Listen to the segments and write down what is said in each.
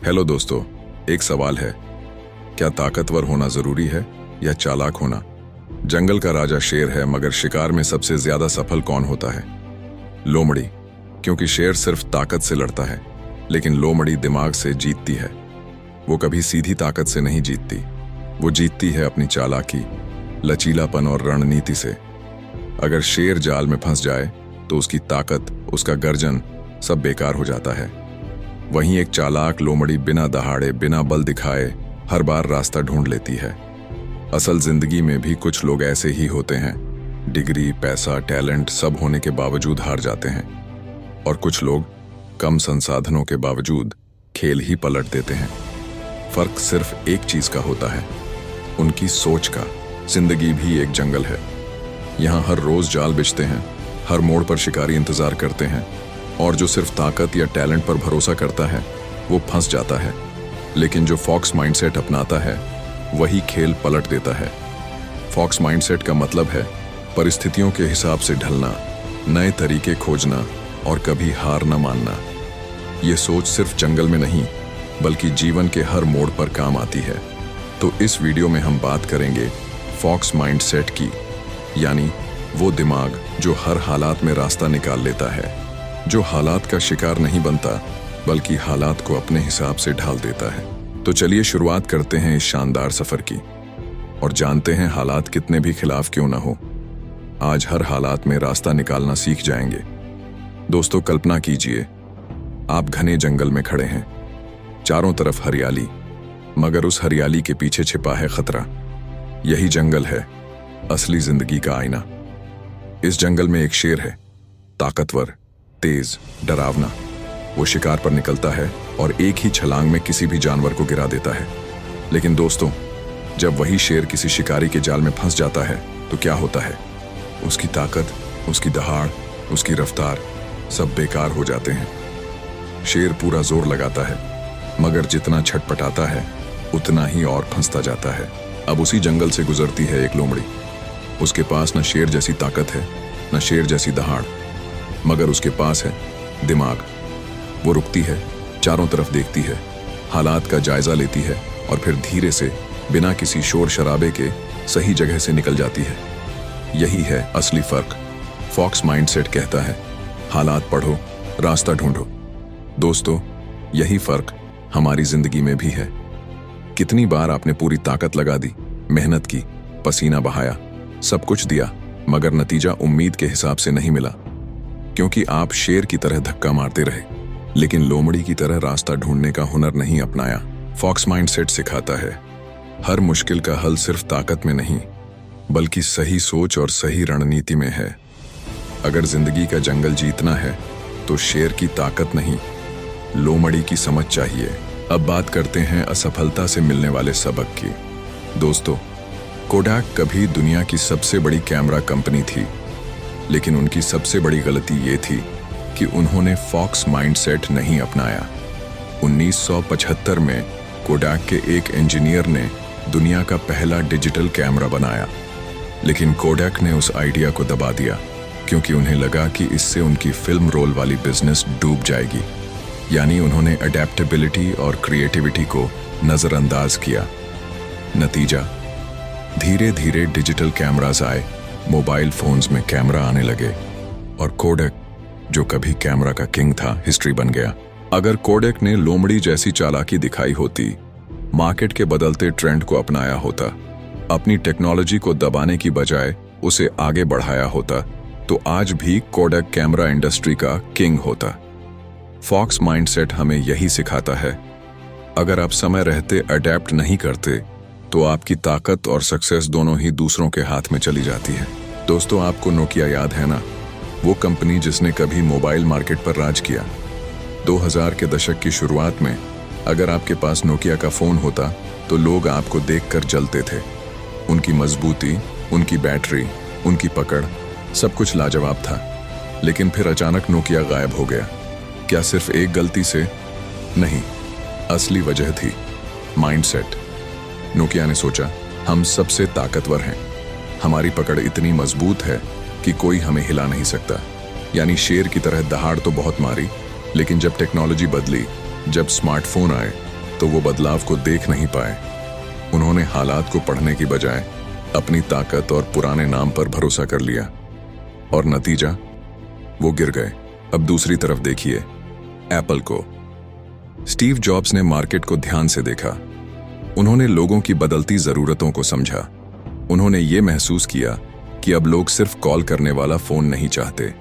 Hello दोस्तों, एक सवाल है, क्या ताकतवर होना जरूरी है या चालाक होना? जंगल का राजा शेर है, मगर शिकार में सबसे ज्यादा सफल कौन होता है? लोमड़ी। क्योंकि शेर सिर्फ ताकत से लड़ता है, लेकिन लोमड़ी दिमाग से जीतती है। वो कभी सीधी ताकत से नहीं जीतती, वो जीतती है अपनी चालाकी, लचीलापन और रणनीति से। अगर शेर जाल में फंस जाए तो उसकी ताकत, उसका गर्जन सब बेकार हो जाता है। वहीं एक चालाक लोमड़ी बिना दहाड़े, बिना बल दिखाए हर बार रास्ता ढूंढ लेती है। असल जिंदगी में भी कुछ लोग ऐसे ही होते हैं। डिग्री, पैसा, टैलेंट सब होने के बावजूद हार जाते हैं, और कुछ लोग कम संसाधनों के बावजूद खेल ही पलट देते हैं। फर्क सिर्फ एक चीज का होता है, उनकी सोच का। जिंदगी भी एक जंगल है। यहाँ हर रोज जाल बिछते हैं, हर मोड़ पर शिकारी इंतजार करते हैं, और जो सिर्फ ताकत या टैलेंट पर भरोसा करता है वो फंस जाता है। लेकिन जो फॉक्स माइंडसेट अपनाता है वही खेल पलट देता है। फॉक्स माइंडसेट का मतलब है परिस्थितियों के हिसाब से ढलना, नए तरीके खोजना और कभी हार न मानना। ये सोच सिर्फ जंगल में नहीं, बल्कि जीवन के हर मोड़ पर काम आती है। तो इस वीडियो में हम बात करेंगे फॉक्स माइंडसेट की, यानी वो दिमाग जो हर हालात में रास्ता निकाल लेता है, जो हालात का शिकार नहीं बनता बल्कि हालात को अपने हिसाब से ढाल देता है। तो चलिए शुरुआत करते हैं इस शानदार सफर की और जानते हैं हालात कितने भी खिलाफ क्यों ना हो, आज हर हालात में रास्ता निकालना सीख जाएंगे। दोस्तों, कल्पना कीजिए आप घने जंगल में खड़े हैं, चारों तरफ हरियाली, मगर उस हरियाली के पीछे छिपा है खतरा। यही जंगल है असली जिंदगी का आईना। इस जंगल में एक शेर है, ताकतवर, तेज, डरावना। वो शिकार पर निकलता है और एक ही छलांग में किसी भी जानवर को गिरा देता है। लेकिन दोस्तों, जब वही शेर किसी शिकारी के जाल में फंस जाता है तो क्या होता है? उसकी ताकत, उसकी दहाड़, उसकी रफ्तार सब बेकार हो जाते हैं। शेर पूरा जोर लगाता है, मगर जितना छटपटाता है उतना ही और फंसता जाता है। अब उसी जंगल से गुजरती है एक लोमड़ी। उसके पास न शेर जैसी ताकत है, न शेर जैसी दहाड़, मगर उसके पास है दिमाग। वो रुकती है, चारों तरफ देखती है, हालात का जायजा लेती है और फिर धीरे से, बिना किसी शोर शराबे के, सही जगह से निकल जाती है। यही है असली फर्क। फॉक्स माइंडसेट कहता है, हालात पढ़ो, रास्ता ढूंढो। दोस्तों, यही फर्क हमारी जिंदगी में भी है। कितनी बार आपने पूरी ताकत लगा दी, मेहनत की, पसीना बहाया, सब कुछ दिया, मगर नतीजा उम्मीद के हिसाब से नहीं मिला, क्योंकि आप शेर की तरह धक्का मारते रहे, लेकिन लोमड़ी की तरह रास्ता ढूंढने का हुनर नहीं अपनाया। फॉक्स माइंडसेट सिखाता है हर मुश्किल का हल सिर्फ ताकत में नहीं, बल्कि सही सोच और सही रणनीति में है। अगर जिंदगी का जंगल जीतना है तो शेर की ताकत नहीं, लोमड़ी की समझ चाहिए। अब बात करते हैं असफलता से मिलने वाले सबक की। दोस्तों, कोडैक कभी दुनिया की सबसे बड़ी कैमरा कंपनी थी, लेकिन उनकी सबसे बड़ी गलती ये थी कि उन्होंने फॉक्स माइंडसेट नहीं अपनाया। 1975 में कोडैक के एक इंजीनियर ने दुनिया का पहला डिजिटल कैमरा बनाया, लेकिन कोडैक ने उस आइडिया को दबा दिया, क्योंकि उन्हें लगा कि इससे उनकी फिल्म रोल वाली बिजनेस डूब जाएगी। यानी उन्होंने अडेप्टेबिलिटी और क्रिएटिविटी को नजरअंदाज किया। नतीजा, धीरे धीरे डिजिटल कैमरास आए, मोबाइल फोन्स में कैमरा आने लगे, और कोडैक, जो कभी कैमरा का किंग था, हिस्ट्री बन गया। अगर कोडैक ने लोमड़ी जैसी चालाकी दिखाई होती, मार्केट के बदलते ट्रेंड को अपनाया होता, अपनी टेक्नोलॉजी को दबाने की बजाय उसे आगे बढ़ाया होता, तो आज भी कोडैक कैमरा इंडस्ट्री का किंग होता। फॉक्स माइंडसेट हमें यही सिखाता है, अगर आप समय रहते अडेप्ट नहीं करते तो आपकी ताकत और सक्सेस दोनों ही दूसरों के हाथ में चली जाती है। दोस्तों, आपको नोकिया याद है ना? वो कंपनी जिसने कभी मोबाइल मार्केट पर राज किया। 2000 के दशक की शुरुआत में अगर आपके पास नोकिया का फोन होता तो लोग आपको देखकर जलते थे। उनकी मजबूती, उनकी बैटरी, उनकी पकड़, सब कुछ लाजवाब था। लेकिन फिर अचानक नोकिया गायब हो गया। क्या सिर्फ एक गलती से? नहीं, असली वजह थी माइंडसेट। नोकिया ने सोचा, हम सबसे ताकतवर हैं, हमारी पकड़ इतनी मजबूत है कि कोई हमें हिला नहीं सकता। यानी शेर की तरह दहाड़ तो बहुत मारी, लेकिन जब टेक्नोलॉजी बदली, जब स्मार्टफोन आए, तो वो बदलाव को देख नहीं पाए। उन्होंने हालात को पढ़ने की बजाय अपनी ताकत और पुराने नाम पर भरोसा कर लिया, और नतीजा, वो गिर गए। अब दूसरी तरफ देखिए, एप्पल को। स्टीव जॉब्स ने मार्केट को ध्यान से देखा। उन्होंने लोगों की बदलती जरूरतों को समझा। उन्होंने ये महसूस किया कि अब लोग सिर्फ कॉल करने वाला फोन नहीं चाहते,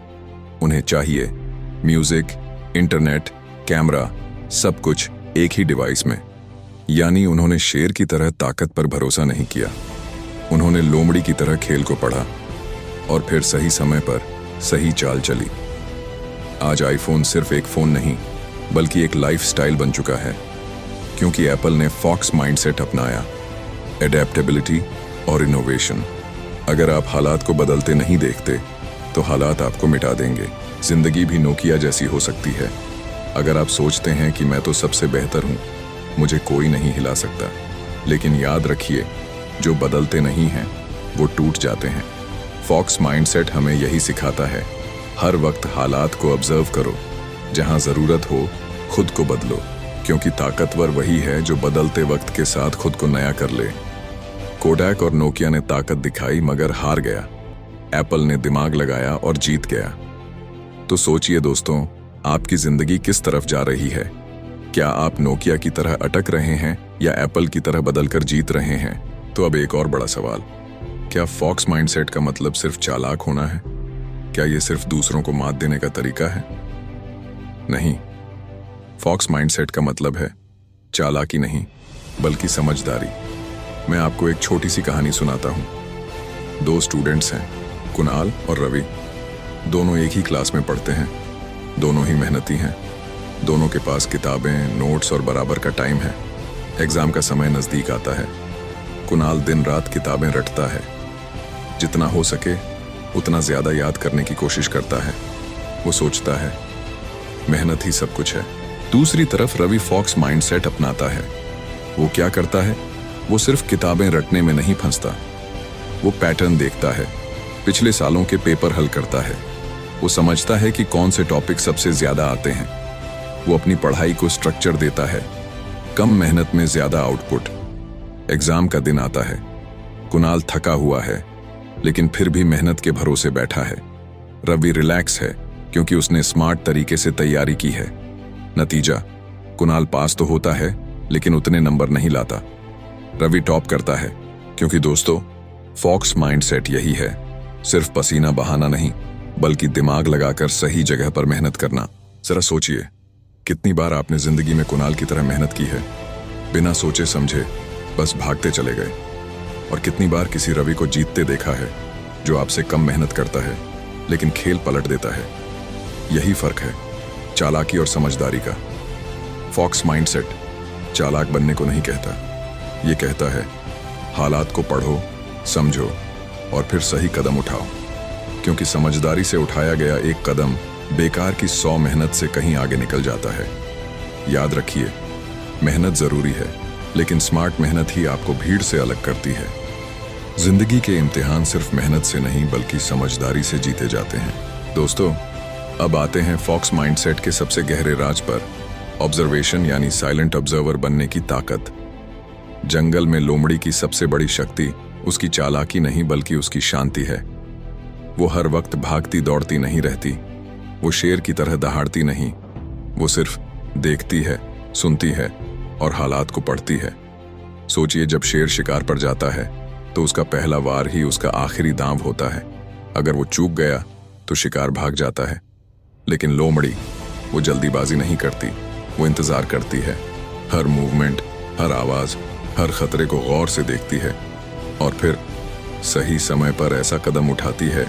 उन्हें चाहिए म्यूजिक, इंटरनेट, कैमरा, सब कुछ एक ही डिवाइस में। यानी उन्होंने शेर की तरह ताकत पर भरोसा नहीं किया, उन्होंने लोमड़ी की तरह खेल को पढ़ा, और फिर सही समय पर सही चाल चली। आज आईफोन सिर्फ एक फोन नहीं बल्कि एक लाइफस्टाइल बन चुका है, क्योंकि एप्पल ने फॉक्स माइंडसेट अपनाया, एडेप्टेबिलिटी और इनोवेशन। अगर आप हालात को बदलते नहीं देखते तो हालात आपको मिटा देंगे। जिंदगी भी नोकिया जैसी हो सकती है। अगर आप सोचते हैं कि मैं तो सबसे बेहतर हूं, मुझे कोई नहीं हिला सकता, लेकिन याद रखिए, जो बदलते नहीं हैं वो टूट जाते हैं। फॉक्स माइंडसेट हमें यही सिखाता है, हर वक्त हालात को ऑब्जर्व करो, जहां जरूरत हो खुद को बदलो, क्योंकि ताकतवर वही है जो बदलते वक्त के साथ खुद को नया कर ले। कोडैक और नोकिया ने ताकत दिखाई मगर हार गया, एप्पल ने दिमाग लगाया और जीत गया। तो सोचिए दोस्तों, आपकी जिंदगी किस तरफ जा रही है? क्या आप नोकिया की तरह अटक रहे हैं या एप्पल की तरह बदलकर जीत रहे हैं? तो अब एक और बड़ा सवाल, क्या फॉक्स माइंडसेट का मतलब सिर्फ चालाक होना है? क्या ये सिर्फ दूसरों को मात देने का तरीका है? नहीं, फॉक्स माइंडसेट का मतलब है चालाकी नहीं बल्कि समझदारी। मैं आपको एक छोटी सी कहानी सुनाता हूं। दो स्टूडेंट्स हैं, कुणाल और रवि। दोनों एक ही क्लास में पढ़ते हैं, दोनों ही मेहनती हैं, दोनों के पास किताबें, नोट्स और बराबर का टाइम है। एग्जाम का समय नजदीक आता है। कुणाल दिन रात किताबें रटता है, जितना हो सके उतना ज्यादा याद करने की कोशिश करता है। वो सोचता है मेहनत ही सब कुछ है। दूसरी तरफ रवि फॉक्स माइंडसेट अपनाता है। वो क्या करता है? वो सिर्फ किताबें रटने में नहीं फंसता, वो पैटर्न देखता है, पिछले सालों के पेपर हल करता है। वो समझता है कि कौन से टॉपिक सबसे ज्यादा आते हैं। वो अपनी पढ़ाई को स्ट्रक्चर देता है, कम मेहनत में ज्यादा आउटपुट। एग्जाम का दिन आता है। कुणाल थका हुआ है, लेकिन फिर भी मेहनत के भरोसे बैठा है। रवि रिलैक्स है क्योंकि उसने स्मार्ट तरीके से तैयारी की है। नतीजा, कुणाल पास तो होता है लेकिन उतने नंबर नहीं लाता। रवि टॉप करता है, क्योंकि दोस्तों, फॉक्स माइंडसेट यही है, सिर्फ पसीना बहाना नहीं बल्कि दिमाग लगाकर सही जगह पर मेहनत करना। जरा सोचिए, कितनी बार आपने जिंदगी में कुणाल की तरह मेहनत की है, बिना सोचे समझे बस भागते चले गए, और कितनी बार किसी रवि को जीतते देखा है जो आपसे कम मेहनत करता है लेकिन खेल पलट देता है। यही फर्क है चालाकी और समझदारी का। फॉक्स माइंडसेट चालाक बनने को नहीं कहता, ये कहता है हालात को पढ़ो, समझो और फिर सही कदम उठाओ, क्योंकि समझदारी से उठाया गया एक कदम बेकार की 100 मेहनत से कहीं आगे निकल जाता है। याद रखिए, मेहनत जरूरी है, लेकिन स्मार्ट मेहनत ही आपको भीड़ से अलग करती है। जिंदगी के इम्तिहान सिर्फ मेहनत से नहीं बल्कि समझदारी से जीते जाते हैं। दोस्तों, अब आते हैं फॉक्स माइंडसेट के सबसे गहरे राज पर, ऑब्जर्वेशन यानी साइलेंट ऑब्जर्वर बनने की ताकत। जंगल में लोमड़ी की सबसे बड़ी शक्ति उसकी चालाकी नहीं बल्कि उसकी शांति है। वो हर वक्त भागती दौड़ती नहीं रहती, वो शेर की तरह दहाड़ती नहीं, वो सिर्फ देखती है, सुनती है और हालात को पढ़ती है। सोचिए, जब शेर शिकार पर जाता है तो उसका पहला वार ही उसका आखिरी दांव होता है। अगर वो चूक गया तो शिकार भाग जाता है, लेकिन लोमड़ी वो जल्दीबाजी नहीं करती, वो इंतजार करती है। हर मूवमेंट, हर आवाज, हर खतरे को गौर से देखती है और फिर सही समय पर ऐसा कदम उठाती है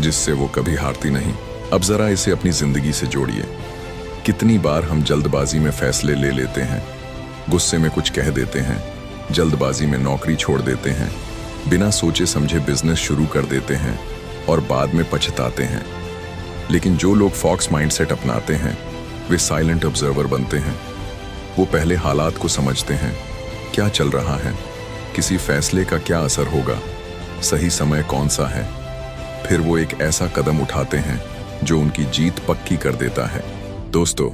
जिससे वो कभी हारती नहीं। अब जरा इसे अपनी जिंदगी से जोड़िए। कितनी बार हम जल्दबाजी में फैसले ले लेते हैं, गुस्से में कुछ कह देते हैं, जल्दबाजी में नौकरी छोड़ देते हैं, बिना सोचे समझे बिजनेस शुरू कर देते हैं और बाद में पछताते हैं। लेकिन जो लोग फॉक्स माइंडसेट अपनाते हैं वे साइलेंट ऑब्जर्वर बनते हैं। वो पहले हालात को समझते हैं, क्या चल रहा है, किसी फैसले का क्या असर होगा, सही समय कौन सा है, फिर वो एक ऐसा कदम उठाते हैं जो उनकी जीत पक्की कर देता है। दोस्तों,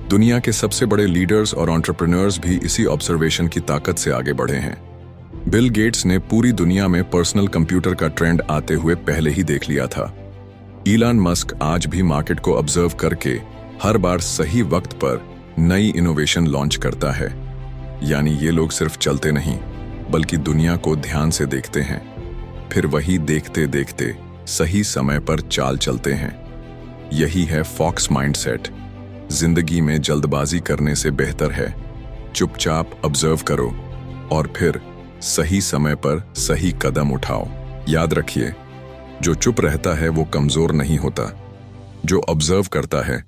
दुनिया के सबसे बड़े लीडर्स और एंटरप्रेन्योर्स भी इसी ऑब्जर्वेशन की ताकत से आगे बढ़े हैं। बिल गेट्स ने पूरी दुनिया में पर्सनल कंप्यूटर का ट्रेंड आते हुए पहले ही देख लिया था। इलॉन मस्क आज भी मार्केट को ऑब्जर्व करके हर बार सही वक्त पर नई इनोवेशन लॉन्च करता है। यानी ये लोग सिर्फ चलते नहीं बल्कि दुनिया को ध्यान से देखते हैं, फिर वही देखते देखते सही समय पर चाल चलते हैं। यही है फॉक्स माइंडसेट। जिंदगी में जल्दबाजी करने से बेहतर है चुपचाप ऑब्जर्व करो और फिर सही समय पर सही कदम उठाओ। याद रखिए, जो चुप रहता है वो कमजोर नहीं होता, जो ऑब्जर्व करता है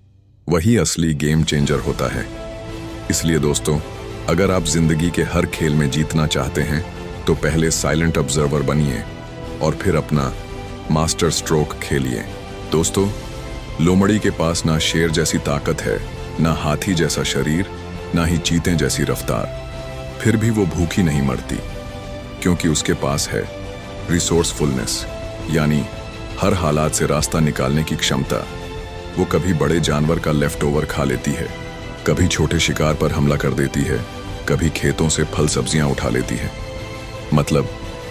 वही असली गेम चेंजर होता है। इसलिए दोस्तों, अगर आप जिंदगी के हर खेल में जीतना चाहते हैं तो पहले साइलेंट ऑब्जर्वर बनिए और फिर अपना मास्टर स्ट्रोक खेलिए। दोस्तों, लोमड़ी के पास ना शेर जैसी ताकत है, ना हाथी जैसा शरीर, ना ही चीते जैसी रफ्तार, फिर भी वो भूखी नहीं मरती, क्योंकि उसके पास है रिसोर्सफुलनेस, यानी हर हालात से रास्ता निकालने की क्षमता। वो कभी बड़े जानवर का लेफ्ट ओवर खा लेती है, कभी छोटे शिकार पर हमला कर देती है, कभी खेतों से फल सब्जियां उठा लेती है। मतलब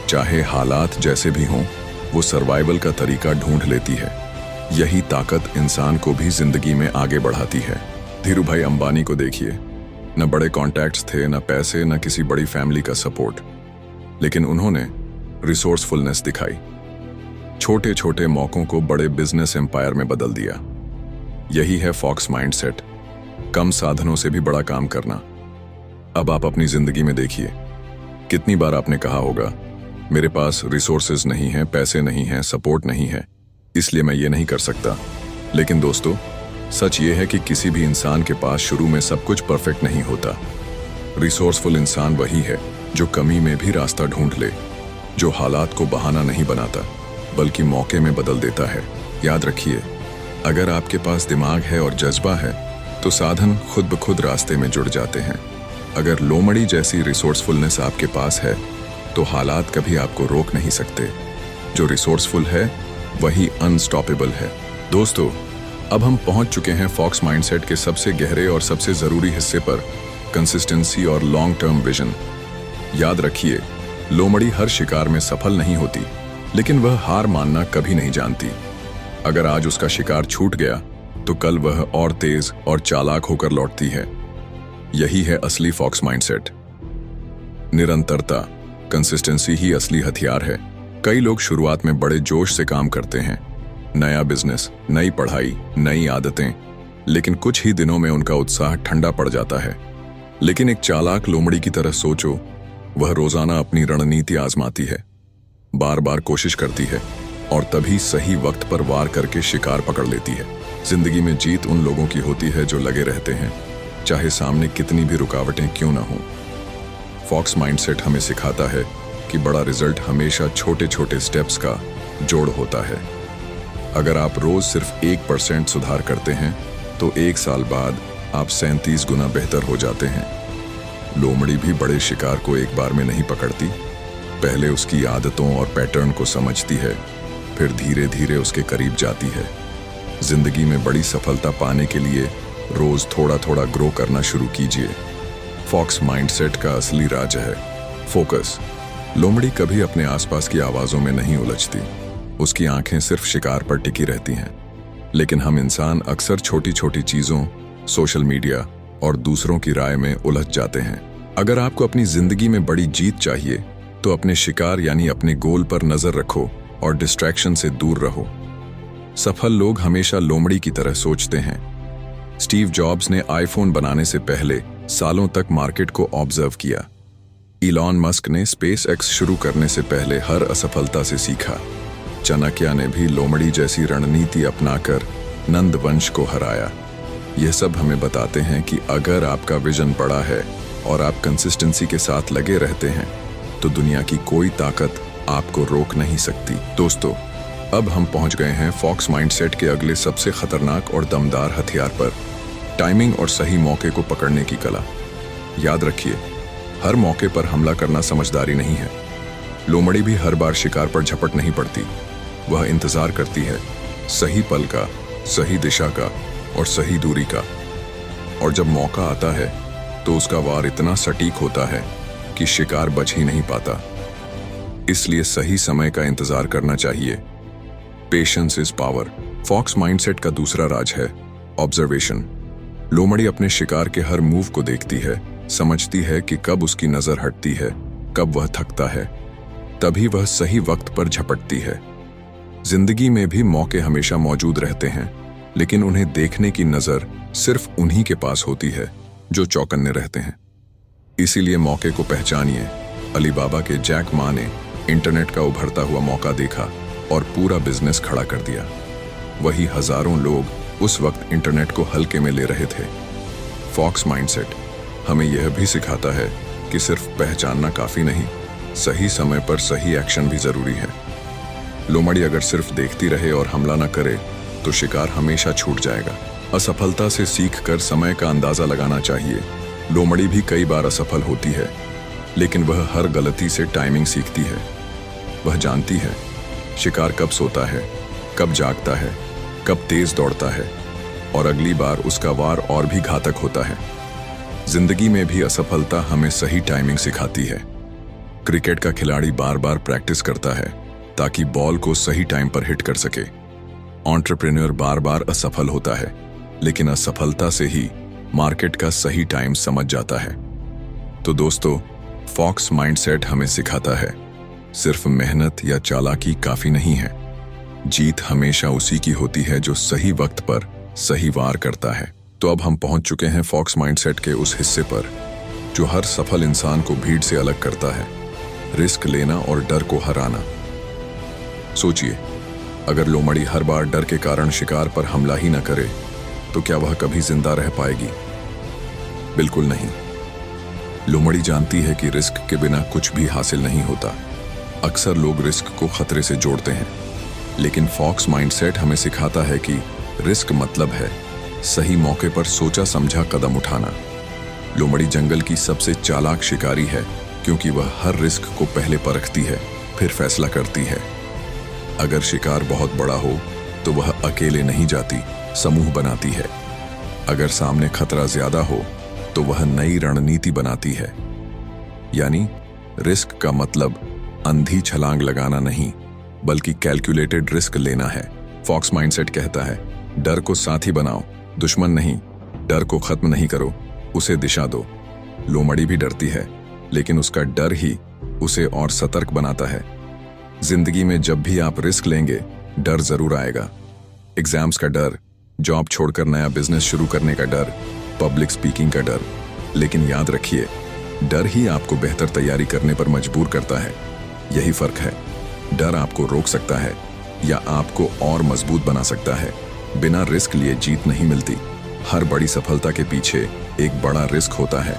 चाहे हालात जैसे भी हों, वो सर्वाइवल का तरीका ढूंढ लेती है। यही ताकत इंसान को भी जिंदगी में आगे बढ़ाती है। धीरू भाई अंबानी को देखिए, न बड़े कॉन्टैक्ट्स थे, न पैसे, न किसी बड़ी फैमिली का सपोर्ट, लेकिन उन्होंने रिसोर्सफुलनेस दिखाई। छोटे छोटे मौकों को बड़े बिजनेस एम्पायर में बदल दिया। यही है फॉक्स माइंडसेट, कम साधनों से भी बड़ा काम करना। अब आप अपनी जिंदगी में देखिए, कितनी बार आपने कहा होगा, मेरे पास रिसोर्सेज नहीं है, पैसे नहीं है, सपोर्ट नहीं है, इसलिए मैं ये नहीं कर सकता। लेकिन दोस्तों, सच ये है कि किसी भी इंसान के पास शुरू में सब कुछ परफेक्ट नहीं होता। रिसोर्सफुल इंसान वही है जो कमी में भी रास्ता ढूंढ ले, जो हालात को बहाना नहीं बनाता बल्कि मौके में बदल देता है। याद रखिए, अगर आपके पास दिमाग है और जज्बा है तो साधन खुद ब खुद रास्ते में जुड़ जाते हैं। अगर लोमड़ी जैसी रिसोर्सफुलनेस आपके पास है तो हालात कभी आपको रोक नहीं सकते। जो रिसोर्सफुल है वही अनस्टॉपेबल है। दोस्तों, अब हम पहुंच चुके हैं फॉक्स माइंडसेट के सबसे गहरे और सबसे जरूरी हिस्से पर, कंसिस्टेंसी और लॉन्ग टर्म विजन। याद रखिए, लोमड़ी हर शिकार में सफल नहीं होती, लेकिन वह हार मानना कभी नहीं जानती। अगर आज उसका शिकार छूट गया तो कल वह और तेज और चालाक होकर लौटती है। यही है असली फॉक्स माइंडसेट। निरंतरता, कंसिस्टेंसी ही असली हथियार है। कई लोग शुरुआत में बड़े जोश से काम करते हैं, नया बिजनेस, नई पढ़ाई, नई आदतें, लेकिन कुछ ही दिनों में उनका उत्साह ठंडा पड़ जाता है। लेकिन एक चालाक लोमड़ी की तरह सोचो, वह रोजाना अपनी रणनीति आजमाती है, बार बार कोशिश करती है और तभी सही वक्त पर वार करके शिकार पकड़ लेती है। जिंदगी में जीत उन लोगों की होती है जो लगे रहते हैं, चाहे सामने कितनी भी रुकावटें क्यों ना हों। फॉक्स माइंडसेट हमें सिखाता है कि बड़ा रिजल्ट हमेशा छोटे छोटे स्टेप्स का जोड़ होता है। अगर आप रोज सिर्फ 1% सुधार करते हैं तो 1 साल बाद आप 37 गुना बेहतर हो जाते हैं। लोमड़ी भी बड़े शिकार को एक बार में नहीं पकड़ती, पहले उसकी आदतों और पैटर्न को समझती है, फिर धीरे धीरे उसके करीब जाती है। जिंदगी में बड़ी सफलता पाने के लिए रोज थोड़ा थोड़ा ग्रो करना शुरू कीजिए। फॉक्स माइंडसेट का असली राज है फोकस। लोमड़ी कभी अपने आसपास की आवाजों में नहीं उलझती, उसकी आंखें सिर्फ शिकार पर टिकी रहती हैं। लेकिन हम इंसान अक्सर छोटी छोटी चीजों, सोशल मीडिया और दूसरों की राय में उलझ जाते हैं। अगर आपको अपनी जिंदगी में बड़ी जीत चाहिए तो अपने शिकार यानी अपने गोल पर नजर रखो और डिस्ट्रैक्शन से दूर रहो। सफल लोग हमेशा लोमड़ी की तरह सोचते हैं। स्टीव जॉब्स ने आईफोन बनाने से पहले सालों तक मार्केट को ऑब्जर्व किया। इलॉन मस्क ने स्पेसएक्स शुरू करने से पहले हर असफलता से सीखा। चाणक्य ने भी लोमड़ी जैसी रणनीति अपनाकर नंद वंश को हराया। यह सब हमें बताते हैं कि अगर आपका विजन बड़ा है और आप कंसिस्टेंसी के साथ लगे रहते हैं तो दुनिया की कोई ताकत आपको रोक नहीं सकती। दोस्तों, अब हम पहुंच गए हैं फॉक्स माइंडसेट के अगले सबसे खतरनाक और दमदार हथियार पर, टाइमिंग और सही मौके को पकड़ने की कला। याद रखिए, हर मौके पर हमला करना समझदारी नहीं है। लोमड़ी भी हर बार शिकार पर झपट नहीं पड़ती, वह इंतजार करती है, सही पल का, सही दिशा का और सही दूरी का। और जब मौका आता है तो उसका वार इतना सटीक होता है कि शिकार बच ही नहीं पाता। इसलिए सही समय का इंतजार करना चाहिए। Patience is power. Fox mindset का दूसरा राज है ऑब्जर्वेशन। लोमड़ी अपने शिकार के हर मूव को देखती है, समझती है कि कब उसकी नजर हटती है, कब वह थकता है, तभी वह सही वक्त पर झपटती है। जिंदगी में भी मौके हमेशा मौजूद रहते हैं, लेकिन उन्हें देखने की नजर सिर्फ उन्हीं के पास होती है जो चौकन्ने रहते हैं। इसीलिए मौके को पहचानिए। अलीबाबा के जैक मा ने इंटरनेट का उभरता हुआ मौका देखा और पूरा बिजनेस खड़ा कर दिया। वही हजारों लोग उस वक्त इंटरनेट को हल्के में ले रहे थे। फॉक्स माइंडसेट हमें यह भी सिखाता है कि सिर्फ पहचानना काफी नहीं, सही समय पर सही एक्शन भी जरूरी है। लोमड़ी अगर सिर्फ देखती रहे और हमला न करे तो शिकार हमेशा छूट जाएगा। असफलता से सीखकर समय का अंदाजा लगाना चाहिए। लोमड़ी भी कई बार असफल होती है, लेकिन वह हर गलती से टाइमिंग सीखती है। वह जानती है शिकार कब सोता है, कब जागता है, कब तेज दौड़ता है, और अगली बार उसका वार और भी घातक होता है। जिंदगी में भी असफलता हमें सही टाइमिंग सिखाती है। क्रिकेट का खिलाड़ी बार बार प्रैक्टिस करता है ताकि बॉल को सही टाइम पर हिट कर सके। एंटरप्रेन्योर बार बार असफल होता है, लेकिन असफलता से ही मार्केट का सही टाइम समझ जाता है। तो दोस्तों, फॉक्स माइंडसेट हमें सिखाता है सिर्फ मेहनत या चालाकी काफी नहीं है। जीत हमेशा उसी की होती है जो सही वक्त पर सही वार करता है। तो अब हम पहुंच चुके हैं फॉक्स माइंडसेट के उस हिस्से पर जो हर सफल इंसान को भीड़ से अलग करता है, रिस्क लेना और डर को हराना। सोचिए, अगर लोमड़ी हर बार डर के कारण शिकार पर हमला ही न करे तो क्या वह कभी जिंदा रह पाएगी? बिल्कुल नहीं। लोमड़ी जानती है कि रिस्क के बिना कुछ भी हासिल नहीं होता। अक्सर लोग रिस्क को खतरे से जोड़ते हैं, लेकिन फॉक्स माइंडसेट हमें सिखाता है कि रिस्क मतलब है सही मौके पर सोचा समझा कदम उठाना। लोमड़ी जंगल की सबसे चालाक शिकारी है क्योंकि वह हर रिस्क को पहले परखती है, फिर फैसला करती है। अगर शिकार बहुत बड़ा हो तो वह अकेले नहीं जाती, समूह बनाती है। अगर सामने खतरा ज्यादा हो तो वह नई रणनीति बनाती है। यानी रिस्क का मतलब अंधी छलांग लगाना नहीं, बल्कि कैलकुलेटेड रिस्क लेना है। फॉक्स माइंडसेट कहता है, डर को साथी बनाओ, दुश्मन नहीं। डर को खत्म नहीं करो, उसे दिशा दो। लोमड़ी भी डरती है, लेकिन उसका डर ही उसे और सतर्क बनाता है। जिंदगी में जब भी आप रिस्क लेंगे, डर जरूर आएगा। एग्जाम्स का डर, जॉब छोड़कर नया बिजनेस शुरू करने का डर, पब्लिक स्पीकिंग का डर। लेकिन याद रखिए, डर ही आपको बेहतर तैयारी करने पर मजबूर करता है। यही फर्क है। डर आपको रोक सकता है या आपको और मजबूत बना सकता है। बिना रिस्क लिए जीत नहीं मिलती। हर बड़ी सफलता के पीछे एक बड़ा रिस्क होता है।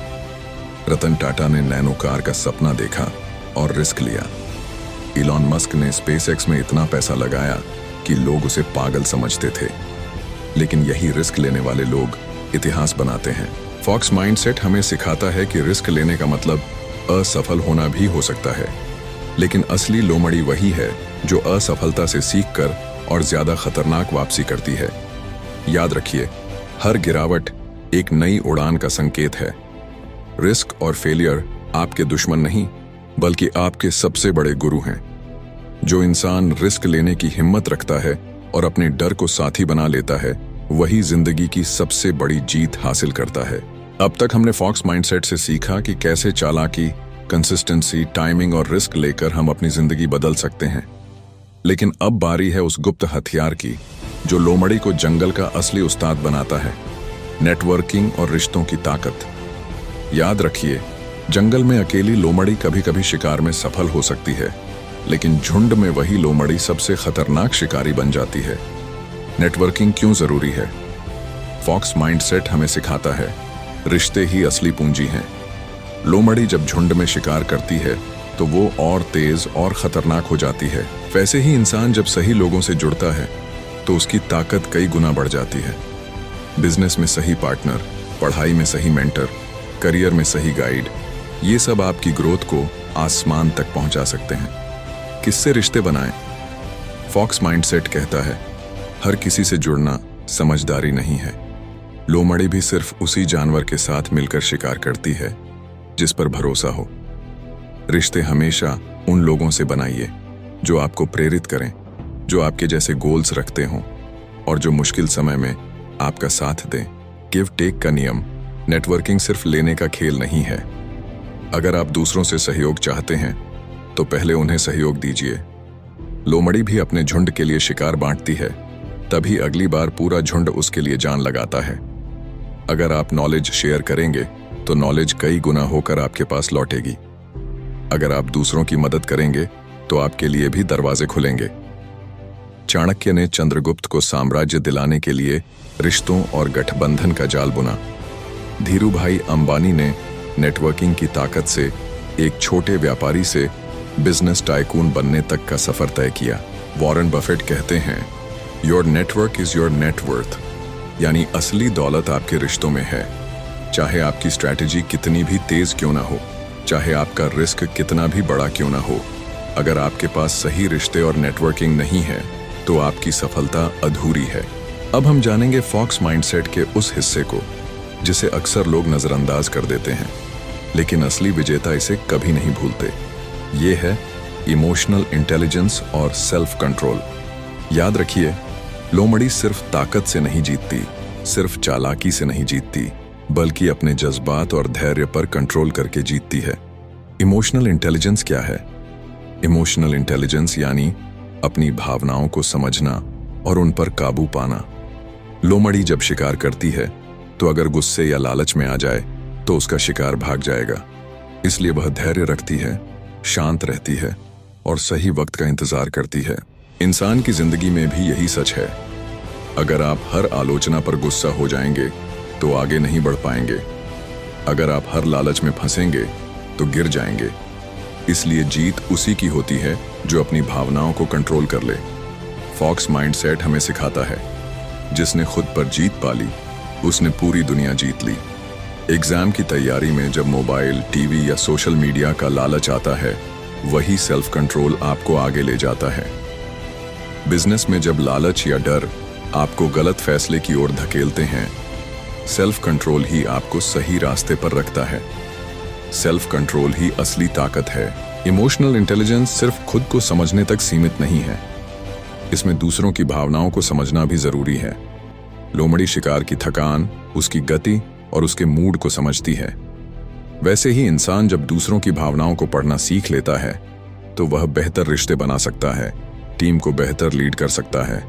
रतन टाटा ने नैनो कार का सपना देखा और रिस्क लिया। इलॉन मस्क ने स्पेसएक्स में इतना पैसा लगाया कि लोग उसे पागल समझते थे, लेकिन यही रिस्क लेने वाले लोग इतिहास बनाते हैं। फॉक्स माइंडसेट हमें सिखाता है कि रिस्क लेने का मतलब असफल होना भी हो सकता है, लेकिन असली लोमड़ी वही है जो असफलता से सीखकर और ज्यादा खतरनाक वापसी करती है। याद रखिए, हर गिरावट एक नई उड़ान का संकेत है। रिस्क और फेलियर आपके दुश्मन नहीं, बल्कि आपके सबसे बड़े गुरु हैं। जो इंसान रिस्क लेने की हिम्मत रखता है और अपने डर को साथी बना लेता है, वही जिंदगी की सबसे बड़ी जीत हासिल करता है। अब तक हमने फॉक्स माइंडसेट से सीखा कि कैसे चालाकी, कंसिस्टेंसी, टाइमिंग और रिस्क लेकर हम अपनी जिंदगी बदल सकते हैं। लेकिन अब बारी है उस गुप्त हथियार की जो लोमड़ी को जंगल का असली उस्ताद बनाता है, नेटवर्किंग और रिश्तों की ताकत। याद रखिए, जंगल में अकेली लोमड़ी कभी कभी शिकार में सफल हो सकती है, लेकिन झुंड में वही लोमड़ी सबसे खतरनाक शिकारी बन जाती है। नेटवर्किंग क्यों जरूरी है? फॉक्स माइंडसेट हमें सिखाता है, रिश्ते ही असली पूंजी हैं। लोमड़ी जब झुंड में शिकार करती है तो वो और तेज और खतरनाक हो जाती है। वैसे ही इंसान जब सही लोगों से जुड़ता है तो उसकी ताकत कई गुना बढ़ जाती है। बिजनेस में सही पार्टनर, पढ़ाई में सही मेंटर, करियर में सही गाइड, ये सब आपकी ग्रोथ को आसमान तक पहुंचा सकते हैं। किससे रिश्ते बनाएं? फॉक्स माइंडसेट कहता है, हर किसी से जुड़ना समझदारी नहीं है। लोमड़ी भी सिर्फ उसी जानवर के साथ मिलकर शिकार करती है जिस पर भरोसा हो। रिश्ते हमेशा उन लोगों से बनाइए जो आपको प्रेरित करें, जो आपके जैसे गोल्स रखते हों और जो मुश्किल समय में आपका साथ दें। गिव टेक का नियम नेटवर्किंग सिर्फ लेने का खेल नहीं है। अगर आप दूसरों से सहयोग चाहते हैं तो पहले उन्हें सहयोग दीजिए। लोमड़ी भी अपने झुंड के लिए शिकार बांटती है, तभी अगली बार पूरा झुंड उसके लिए जान लगाता है। अगर आप नॉलेज शेयर करेंगे तो नॉलेज कई गुना होकर आपके पास लौटेगी। अगर आप दूसरों की मदद करेंगे तो आपके लिए भी दरवाजे खुलेंगे। चाणक्य ने चंद्रगुप्त को साम्राज्य दिलाने के लिए रिश्तों और गठबंधन का जाल बुना। धीरूभाई अंबानी ने नेटवर्किंग की ताकत से एक छोटे व्यापारी से बिजनेस टाइकून बनने तक का सफर तय किया। वॉरेन बफेट कहते हैं, your network is your net worth, यानी असली दौलत आपके रिश्तों में है। चाहे आपकी स्ट्रैटेजी कितनी भी तेज क्यों ना हो, चाहे आपका रिस्क कितना भी बड़ा क्यों ना हो, अगर आपके पास सही रिश्ते और नेटवर्किंग नहीं है तो आपकी सफलता अधूरी है। अब हम जानेंगे फॉक्स माइंडसेट के उस हिस्से को जिसे अक्सर लोग नजरअंदाज कर देते हैं, लेकिन असली विजेता इसे कभी नहीं भूलते। ये है इमोशनल इंटेलिजेंस और सेल्फ कंट्रोल। याद रखिए, लोमड़ी सिर्फ ताकत से नहीं जीतती, सिर्फ चालाकी से नहीं जीतती, बल्कि अपने जज्बात और धैर्य पर कंट्रोल करके जीतती है। इमोशनल इंटेलिजेंस क्या है? इमोशनल इंटेलिजेंस यानी अपनी भावनाओं को समझना और उन पर काबू पाना। लोमड़ी जब शिकार करती है तो अगर गुस्से या लालच में आ जाए तो उसका शिकार भाग जाएगा। इसलिए वह धैर्य रखती है, शांत रहती है और सही वक्त का इंतजार करती है। इंसान की जिंदगी में भी यही सच है। अगर आप हर आलोचना पर गुस्सा हो जाएंगे तो आगे नहीं बढ़ पाएंगे। अगर आप हर लालच में फंसेंगे तो गिर जाएंगे। इसलिए जीत उसी की होती है जो अपनी भावनाओं को कंट्रोल कर ले। फॉक्स माइंडसेट हमें सिखाता है, जिसने खुद पर जीत पाली उसने पूरी दुनिया जीत ली। एग्जाम की तैयारी में जब मोबाइल, टीवी या सोशल मीडिया का लालच आता है, वही सेल्फ कंट्रोल आपको आगे ले जाता है। बिजनेस में जब लालच या डर आपको गलत फैसले की ओर धकेलते हैं, सेल्फ कंट्रोल ही आपको सही रास्ते पर रखता है। सेल्फ कंट्रोल ही असली ताकत है। इमोशनल इंटेलिजेंस सिर्फ खुद को समझने तक सीमित नहीं है, इसमें दूसरों की भावनाओं को समझना भी जरूरी है। लोमड़ी शिकार की थकान, उसकी गति और उसके मूड को समझती है। वैसे ही इंसान जब दूसरों की भावनाओं को पढ़ना सीख लेता है तो वह बेहतर रिश्ते बना सकता है, टीम को बेहतर लीड कर सकता है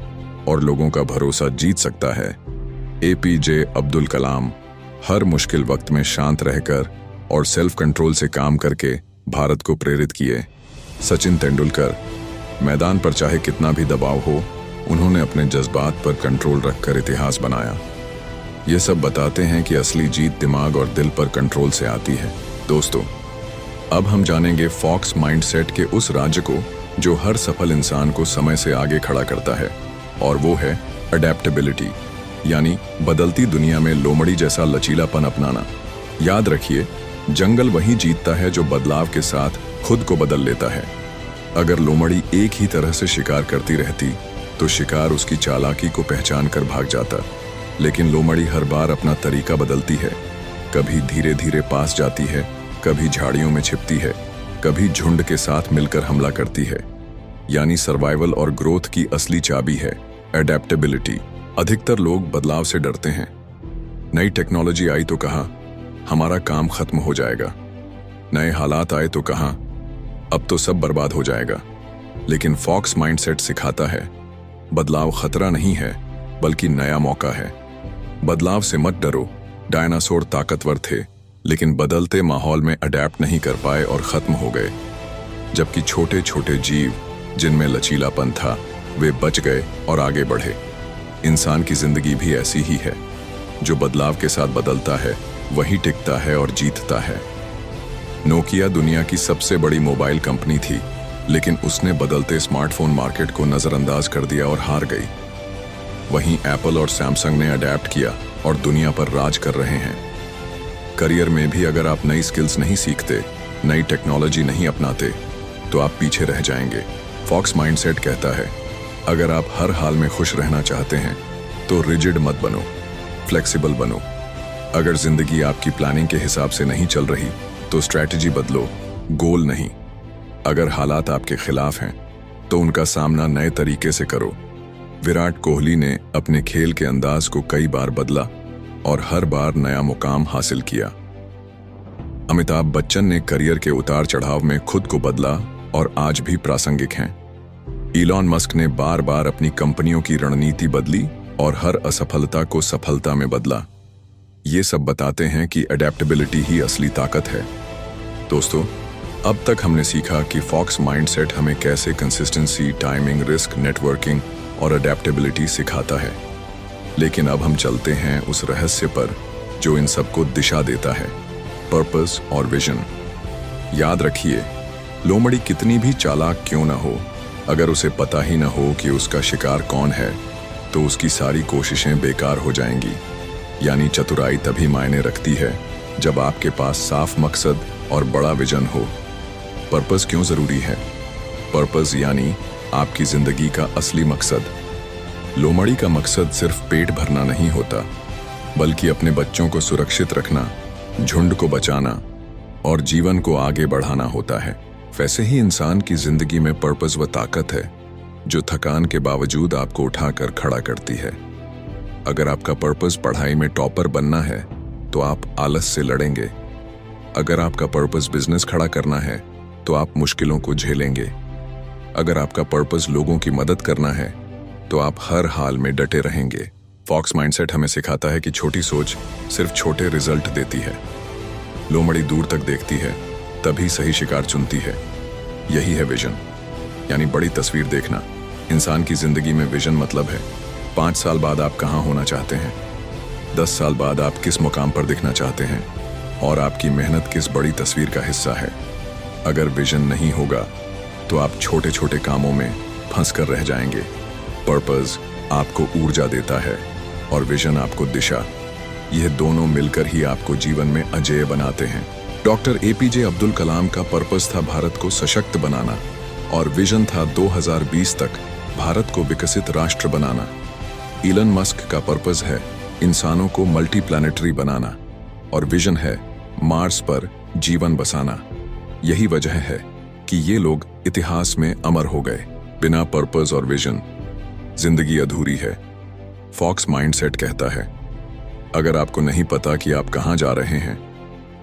और लोगों का भरोसा जीत सकता है। एपीजे अब्दुल कलाम हर मुश्किल वक्त में शांत रहकर और सेल्फ कंट्रोल से काम करके भारत को प्रेरित किए। सचिन तेंदुलकर मैदान पर चाहे कितना भी दबाव हो, उन्होंने अपने जज्बात पर कंट्रोल रखकर इतिहास बनाया। ये सब बताते हैं कि असली जीत दिमाग और दिल पर कंट्रोल से आती है। दोस्तों, अब हम जानेंगे फॉक्स माइंडसेट के उस राज्य को जो हर सफल इंसान को समय से आगे खड़ा करता है, और वो है अडेप्टेबिलिटी, यानी बदलती दुनिया में लोमड़ी जैसा लचीलापन अपनाना। याद रखिए, जंगल वही जीतता है जो बदलाव के साथ खुद को बदल लेता है। अगर लोमड़ी एक ही तरह से शिकार करती रहती तो शिकार उसकी चालाकी को पहचान कर भाग जाता, लेकिन लोमड़ी हर बार अपना तरीका बदलती है। कभी धीरे धीरे पास जाती है, कभी झाड़ियों में छिपती है, कभी झुंड के साथ मिलकर हमला करती है। यानी सर्वाइवल और ग्रोथ की असली चाबी है एडेप्टेबिलिटी। अधिकतर लोग बदलाव से डरते हैं। नई टेक्नोलॉजी आई तो कहा हमारा काम खत्म हो जाएगा, नए हालात आए तो कहा अब तो सब बर्बाद हो जाएगा। लेकिन फॉक्स माइंडसेट सिखाता है बदलाव खतरा नहीं है बल्कि नया मौका है। बदलाव से मत डरो। डायनासोर ताकतवर थे लेकिन बदलते माहौल में अडेप्ट नहीं कर पाए और खत्म हो गए, जबकि छोटे छोटे जीव जिनमें लचीलापन था वे बच गए और आगे बढ़े। इंसान की जिंदगी भी ऐसी ही है, जो बदलाव के साथ बदलता है वही टिकता है और जीतता है। नोकिया दुनिया की सबसे बड़ी मोबाइल कंपनी थी, लेकिन उसने बदलते स्मार्टफोन मार्केट को नजरअंदाज कर दिया और हार गई। वहीं एप्पल और सैमसंग ने अडेप्ट किया और दुनिया पर राज कर रहे हैं। करियर में भी अगर आप नई स्किल्स नहीं सीखते, नई टेक्नोलॉजी नहीं अपनाते, तो आप पीछे रह जाएंगे। फॉक्स माइंडसेट कहता है, अगर आप हर हाल में खुश रहना चाहते हैं तो रिजिड मत बनो। फ्लेक्सिबल बनो। अगर जिंदगी आपकी प्लानिंग के हिसाब से नहीं चल रही तो स्ट्रैटेजी बदलो, गोल नहीं। अगर हालात आपके खिलाफ हैं तो उनका सामना नए तरीके से करो। विराट कोहली ने अपने खेल के अंदाज को कई बार बदला और हर बार नया मुकाम हासिल किया। अमिताभ बच्चन ने करियर के उतार चढ़ाव में खुद को बदला और आज भी प्रासंगिक हैं। इलॉन मस्क ने बार बार अपनी कंपनियों की रणनीति बदली और हर असफलता को सफलता में बदला। ये सब बताते हैं कि अडेप्टेबिलिटी ही असली ताकत है। दोस्तों, अब तक हमने सीखा कि फॉक्स माइंडसेट हमें कैसे कंसिस्टेंसी, टाइमिंग, रिस्क, नेटवर्किंग और अडेप्टेबिलिटी सिखाता है। लेकिन अब हम चलते हैं उस रहस्य पर जो इन सबको दिशा देता है, पर्पस और विजन। याद रखिए, लोमड़ी कितनी भी चालाक क्यों न हो, अगर उसे पता ही न हो कि उसका शिकार कौन है तो उसकी सारी कोशिशें बेकार हो जाएंगी। यानी चतुराई तभी मायने रखती है जब आपके पास साफ मकसद और बड़ा विजन हो। पर्पस क्यों जरूरी है? पर्पस यानी आपकी जिंदगी का असली मकसद। लोमड़ी का मकसद सिर्फ पेट भरना नहीं होता, बल्कि अपने बच्चों को सुरक्षित रखना, झुंड को बचाना और जीवन को आगे बढ़ाना होता है। वैसे ही इंसान की जिंदगी में पर्पस व ताकत है जो थकान के बावजूद आपको उठाकर खड़ा करती है। अगर आपका पर्पस पढ़ाई में टॉपर बनना है तो आप आलस से लड़ेंगे। अगर आपका पर्पस बिजनेस खड़ा करना है तो आप मुश्किलों को झेलेंगे। अगर आपका पर्पस लोगों की मदद करना है तो आप हर हाल में डटे रहेंगे। फॉक्स माइंडसेट हमें सिखाता है कि छोटी सोच सिर्फ छोटे रिजल्ट देती है। लोमड़ी दूर तक देखती है, तभी सही शिकार चुनती है। यही है विजन, यानी बड़ी तस्वीर देखना। इंसान की जिंदगी में विजन मतलब है 5 साल बाद आप कहाँ होना चाहते हैं, 10 साल बाद आप किस मुकाम पर दिखना चाहते हैं और आपकी मेहनत किस बड़ी तस्वीर का हिस्सा है। अगर विजन नहीं होगा तो आप छोटे छोटे कामों में फंस कर रह जाएंगे। पर्पस आपको ऊर्जा देता है और विजन आपको दिशा। यह दोनों मिलकर ही आपको जीवन में अजेय बनाते हैं। डॉक्टर एपीजे अब्दुल कलाम का पर्पस था भारत को सशक्त बनाना और विजन था 2020 तक भारत को विकसित राष्ट्र बनाना। इलन मस्क का पर्पस है इंसानों को मल्टीप्लैनेटरी बनाना और विजन है मार्स पर जीवन बसाना। यही वजह है कि ये लोग इतिहास में अमर हो गए। बिना पर्पस और विजन जिंदगी अधूरी है। फॉक्स माइंडसेट कहता है, अगर आपको नहीं पता कि आप कहां जा रहे हैं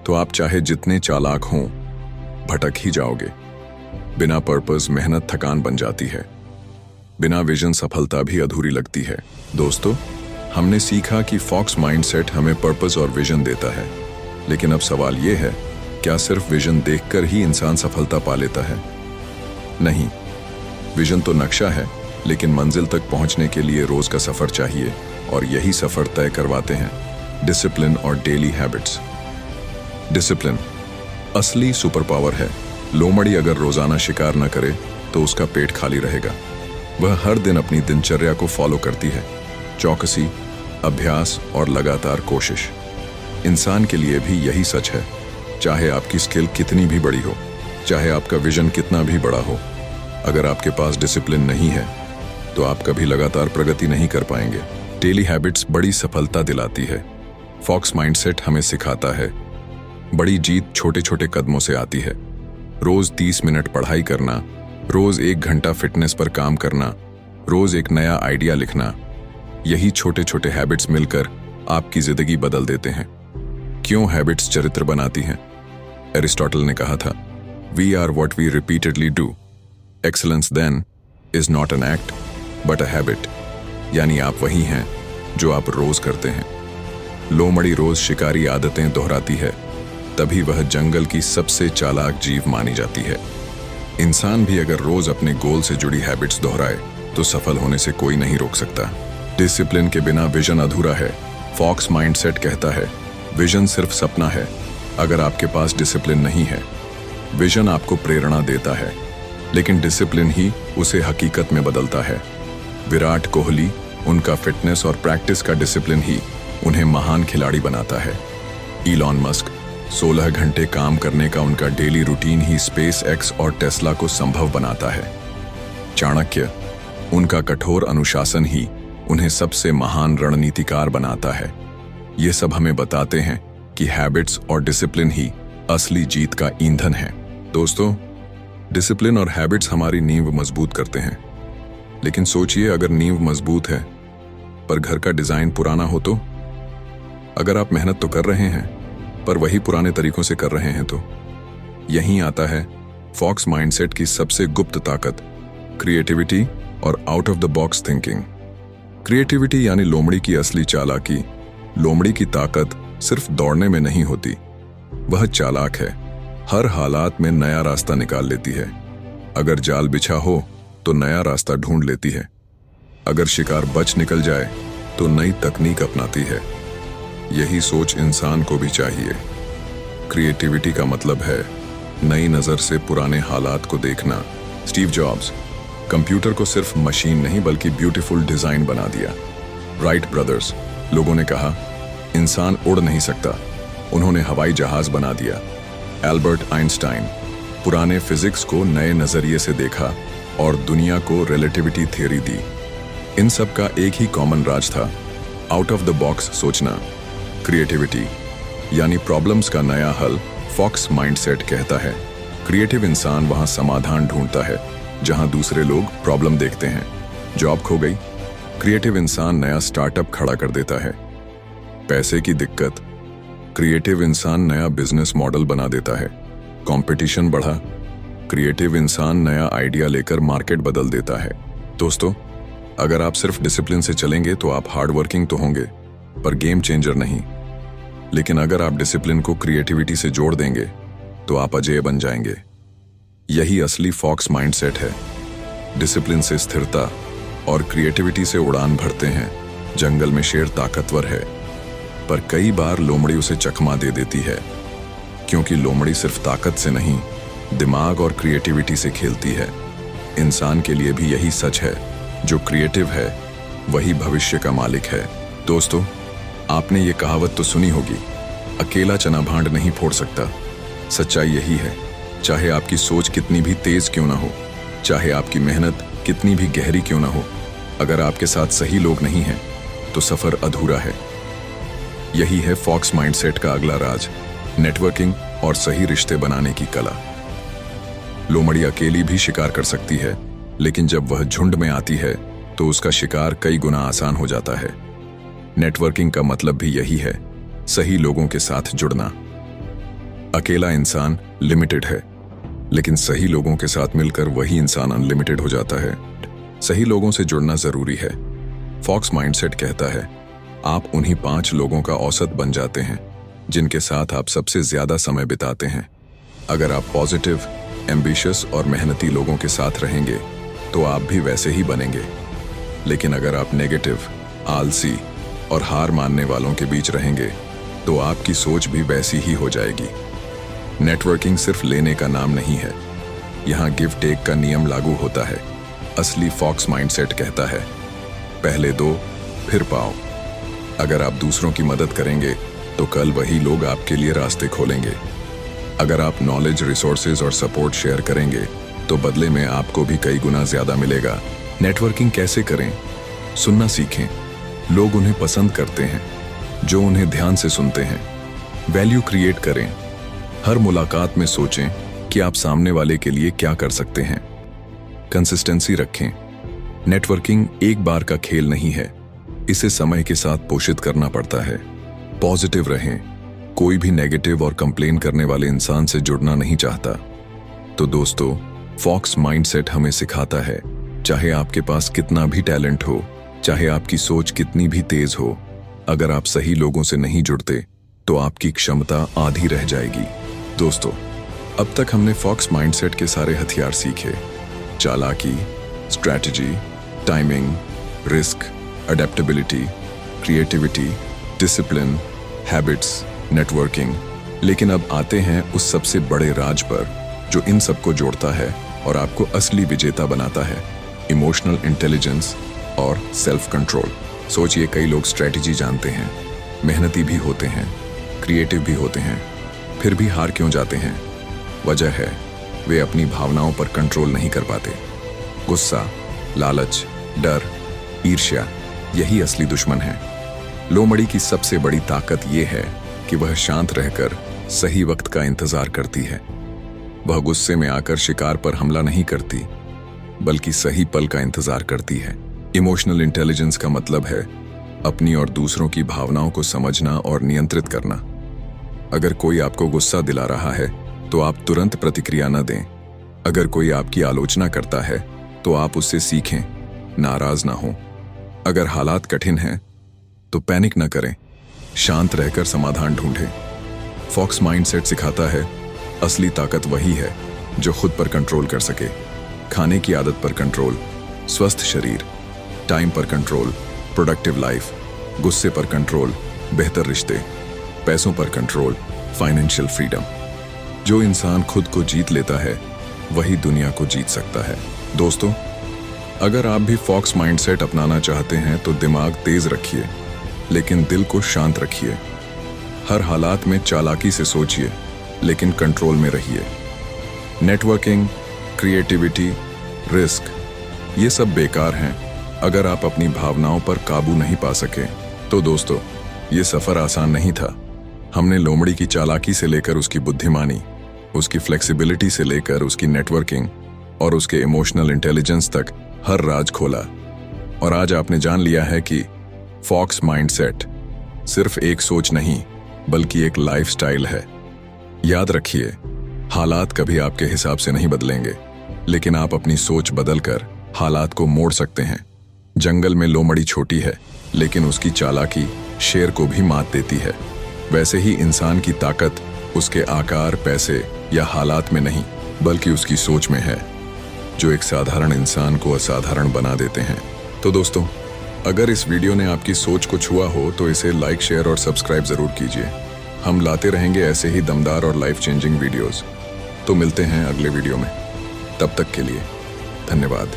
तो आप चाहे जितने चालाक हों, भटक ही जाओगे। बिना पर्पस मेहनत थकान बन जाती है। बिना विजन सफलता भी अधूरी लगती है। दोस्तों, हमने सीखा कि फॉक्स माइंडसेट हमें पर्पस और विजन देता है, लेकिन अब सवाल यह है, क्या सिर्फ विजन देखकर ही इंसान सफलता पा लेता है? नहीं, विजन तो नक्शा है, लेकिन मंजिल तक पहुंचने के लिए रोज का सफर चाहिए और यही सफर तय करवाते हैं डिसिप्लिन और डेली हैबिट्स। डिसिप्लिन असली सुपर पावर है। लोमड़ी अगर रोजाना शिकार न करे तो उसका पेट खाली रहेगा। वह हर दिन अपनी दिनचर्या को फॉलो करती है, चौकसी, अभ्यास और लगातार कोशिश। इंसान के लिए भी यही सच है। चाहे आपकी स्किल कितनी भी बड़ी हो, चाहे आपका विजन कितना भी बड़ा हो, अगर आपके पास डिसिप्लिन नहीं है तो आप कभी लगातार प्रगति नहीं कर पाएंगे। डेली हैबिट्स बड़ी सफलता दिलाती है। फॉक्स माइंडसेट हमें सिखाता है, बड़ी जीत छोटे छोटे कदमों से आती है। रोज 30 मिनट पढ़ाई करना, रोज 1 घंटा फिटनेस पर काम करना, रोज एक नया आइडिया लिखना, यही छोटे छोटे हैबिट्स मिलकर आपकी जिंदगी बदल देते हैं। क्यों हैबिट्स चरित्र बनाती हैं? एरिस्टोटल ने कहा था, we are what we repeatedly do. Excellence then is not an act but a habit. यानी आप वही हैं जो आप रोज करते हैं। लोमड़ी रोज शिकारी आदतें दोहराती है, तभी वह जंगल की सबसे चालाक जीव मानी जाती है। इंसान भी अगर रोज अपने गोल से जुड़ी हैबिट्स दोहराए तो सफल होने से कोई नहीं रोक सकता। डिसिप्लिन के बिना विजन अधूरा है। फॉक्स माइंडसेट कहता है, विजन सिर्फ सपना है अगर आपके पास डिसिप्लिन नहीं है। विजन आपको प्रेरणा देता है, लेकिन डिसिप्लिन ही उसे हकीकत में बदलता है। विराट कोहली, उनका फिटनेस और प्रैक्टिस का डिसिप्लिन ही उन्हें महान खिलाड़ी बनाता है। इलॉन मस्क, 16 घंटे काम करने का उनका डेली रूटीन ही स्पेस एक्स और टेस्ला को संभव बनाता है। चाणक्य, उनका कठोर अनुशासन ही उन्हें सबसे महान रणनीतिकार बनाता है। ये सब हमें बताते हैं कि हैबिट्स और डिसिप्लिन ही असली जीत का ईंधन है। दोस्तों, डिसिप्लिन और हैबिट्स हमारी नींव मजबूत करते हैं, लेकिन सोचिए अगर नींव मजबूत है पर घर का डिजाइन पुराना हो तो? अगर आप मेहनत तो कर रहे हैं पर वही पुराने तरीकों से कर रहे हैं तो? यहीं आता है फॉक्स माइंडसेट की सबसे गुप्त ताकत, क्रिएटिविटी और out of the box thinking. Creativity यानी लोमड़ी की असली चालाकी। लोमड़ी की ताकत सिर्फ दौड़ने में नहीं होती, वह चालाक है, हर हालात में नया रास्ता निकाल लेती है। अगर जाल बिछा हो तो नया रास्ता ढूंढ लेती है, अगर शिकार बच निकल जाए तो नई तकनीक अपनाती है। यही सोच इंसान को भी चाहिए। क्रिएटिविटी का मतलब है नई नजर से पुराने हालात को देखना। स्टीव जॉब्स कंप्यूटर को सिर्फ मशीन नहीं बल्कि ब्यूटीफुल डिजाइन बना दिया। राइट ब्रदर्स, लोगों ने कहा इंसान उड़ नहीं सकता, उन्होंने हवाई जहाज बना दिया। एल्बर्ट आइंस्टाइन पुराने फिजिक्स को नए नजरिए से देखा और दुनिया को रिलेटिविटी थ्योरी दी। इन सब का एक ही कॉमन राज था, आउट ऑफ द बॉक्स सोचना। क्रिएटिविटी यानी प्रॉब्लम्स का नया हल फॉक्स माइंडसेट कहता है। क्रिएटिव इंसान वहां समाधान ढूंढता है जहां दूसरे लोग प्रॉब्लम देखते हैं। जॉब खो गई, क्रिएटिव इंसान नया स्टार्टअप खड़ा कर देता है। पैसे की दिक्कत, क्रिएटिव इंसान नया बिजनेस मॉडल बना देता है। कंपटीशन बढ़ा, क्रिएटिव इंसान नया आइडिया लेकर मार्केट बदल देता है। दोस्तों, अगर आप सिर्फ डिसिप्लिन से चलेंगे तो आप हार्ड वर्किंग तो होंगे पर गेम चेंजर नहीं। लेकिन अगर आप डिसिप्लिन को क्रिएटिविटी से जोड़ देंगे तो आप अजेय बन जाएंगे। यही असली फॉक्स माइंडसेट है। डिसिप्लिन से स्थिरता और क्रिएटिविटी से उड़ान भरते हैं। जंगल में शेर ताकतवर है पर कई बार लोमड़ी उसे चकमा दे देती है, क्योंकि लोमड़ी सिर्फ ताकत से नहीं, दिमाग और क्रिएटिविटी से खेलती है। इंसान के लिए भी यही सच है, जो क्रिएटिव है वही भविष्य का मालिक है। दोस्तों, आपने ये कहावत तो सुनी होगी, अकेला चना भांड नहीं फोड़ सकता। सच्चाई यही है, चाहे आपकी सोच कितनी भी तेज क्यों ना हो, चाहे आपकी मेहनत कितनी भी गहरी क्यों ना हो, अगर आपके साथ सही लोग नहीं हैं तो सफर अधूरा है। यही है फॉक्स माइंडसेट का अगला राज, नेटवर्किंग और सही रिश्ते बनाने की कला। लोमड़ी अकेली भी शिकार कर सकती है, लेकिन जब वह झुंड में आती है तो उसका शिकार कई गुना आसान हो जाता है। नेटवर्किंग का मतलब भी यही है, सही लोगों के साथ जुड़ना। अकेला इंसान लिमिटेड है, लेकिन सही लोगों के साथ मिलकर वही इंसान अनलिमिटेड हो जाता है। सही लोगों से जुड़ना जरूरी है। फॉक्स माइंडसेट कहता है आप उन्हीं 5 लोगों का औसत बन जाते हैं जिनके साथ आप सबसे ज्यादा समय बिताते हैं। अगर आप पॉजिटिव, एम्बिशियस और मेहनती लोगों के साथ रहेंगे तो आप भी वैसे ही बनेंगे। लेकिन अगर आप नेगेटिव, आलसी और हार मानने वालों के बीच रहेंगे तो आपकी सोच भी वैसी ही हो जाएगी। नेटवर्किंग सिर्फ लेने का नाम नहीं है, यहाँ गिव टेक का नियम लागू होता है। असली फॉक्स माइंडसेट कहता है पहले दो फिर पाओ। अगर आप दूसरों की मदद करेंगे तो कल वही लोग आपके लिए रास्ते खोलेंगे। अगर आप नॉलेज, रिसोर्सेज और सपोर्ट शेयर करेंगे तो बदले में आपको भी कई गुना ज्यादा मिलेगा। नेटवर्किंग कैसे करें? सुनना सीखें। लोग उन्हें पसंद करते हैं जो उन्हें ध्यान से सुनते हैं। वैल्यू क्रिएट करें। हर मुलाकात में सोचें कि आप सामने वाले के लिए क्या कर सकते हैं। कंसिस्टेंसी रखें। नेटवर्किंग एक बार का खेल नहीं है, इसे समय के साथ पोषित करना पड़ता है। पॉजिटिव रहें। कोई भी नेगेटिव और कंप्लेन करने वाले इंसान से जुड़ना नहीं चाहता। तो दोस्तों, फॉक्स माइंडसेट हमें सिखाता है चाहे आपके पास कितना भी टैलेंट हो, चाहे आपकी सोच कितनी भी तेज हो, अगर आप सही लोगों से नहीं जुड़ते तो आपकी क्षमता आधी रह जाएगी। दोस्तों, अब तक हमने फॉक्स माइंडसेट के सारे हथियार सीखे। चालाकी, strategy, timing, risk, adaptability, creativity, discipline, habits, networking. लेकिन अब आते हैं उस सबसे बड़े राज पर जो इन सबको जोड़ता है और आपको असली विजेता बनाता है, इमोशनल इंटेलिजेंस और सेल्फ कंट्रोल। सोचिए, कई लोग स्ट्रैटेजी जानते हैं, मेहनती भी होते हैं, क्रिएटिव भी होते हैं, फिर भी हार क्यों जाते हैं? वजह है वे अपनी भावनाओं पर कंट्रोल नहीं कर पाते। गुस्सा, लालच, डर, ईर्ष्या, यही असली दुश्मन है। लोमड़ी की सबसे बड़ी ताकत यह है कि वह शांत रहकर सही वक्त का इंतजार करती है। वह गुस्से में आकर शिकार पर हमला नहीं करती, बल्कि सही पल का इंतजार करती है। इमोशनल इंटेलिजेंस का मतलब है अपनी और दूसरों की भावनाओं को समझना और नियंत्रित करना। अगर कोई आपको गुस्सा दिला रहा है तो आप तुरंत प्रतिक्रिया न दें। अगर कोई आपकी आलोचना करता है तो आप उससे सीखें, नाराज ना हो। अगर हालात कठिन हैं तो पैनिक न करें, शांत रहकर समाधान ढूंढें। फॉक्स माइंडसेट सिखाता है असली ताकत वही है जो खुद पर कंट्रोल कर सके। खाने की आदत पर कंट्रोल, स्वस्थ शरीर, टाइम पर कंट्रोल, प्रोडक्टिव लाइफ, गुस्से पर कंट्रोल, बेहतर रिश्ते, पैसों पर कंट्रोल, फाइनेंशियल फ्रीडम। जो इंसान खुद को जीत लेता है वही दुनिया को जीत सकता है। दोस्तों, अगर आप भी फॉक्स माइंडसेट अपनाना चाहते हैं तो दिमाग तेज रखिए, लेकिन दिल को शांत रखिए। हर हालात में चालाकी से सोचिए, लेकिन कंट्रोल में रहिए। नेटवर्किंग, क्रिएटिविटी, रिस्क, ये सब बेकार हैं अगर आप अपनी भावनाओं पर काबू नहीं पा सके। तो दोस्तों, ये सफर आसान नहीं था। हमने लोमड़ी की चालाकी से लेकर उसकी बुद्धिमानी, उसकी फ्लेक्सिबिलिटी से लेकर उसकी नेटवर्किंग और उसके इमोशनल इंटेलिजेंस तक हर राज खोला। और आज आपने जान लिया है कि फॉक्स माइंडसेट सिर्फ एक सोच नहीं, बल्कि एक लाइफस्टाइल है। याद रखिए, हालात कभी आपके हिसाब से नहीं बदलेंगे, लेकिन आप अपनी सोच बदलकर हालात को मोड़ सकते हैं। जंगल में लोमड़ी छोटी है, लेकिन उसकी चालाकी शेर को भी मात देती है। वैसे ही इंसान की ताकत उसके आकार, पैसे या हालात में नहीं, बल्कि उसकी सोच में है, जो एक साधारण इंसान को असाधारण बना देते हैं। तो दोस्तों, अगर इस वीडियो ने आपकी सोच को छुआ हो तो इसे लाइक, शेयर और सब्सक्राइब जरूर कीजिए। हम लाते रहेंगे ऐसे ही दमदार और लाइफ चेंजिंग वीडियोस। तो मिलते हैं अगले वीडियो में। तब तक के लिए धन्यवाद।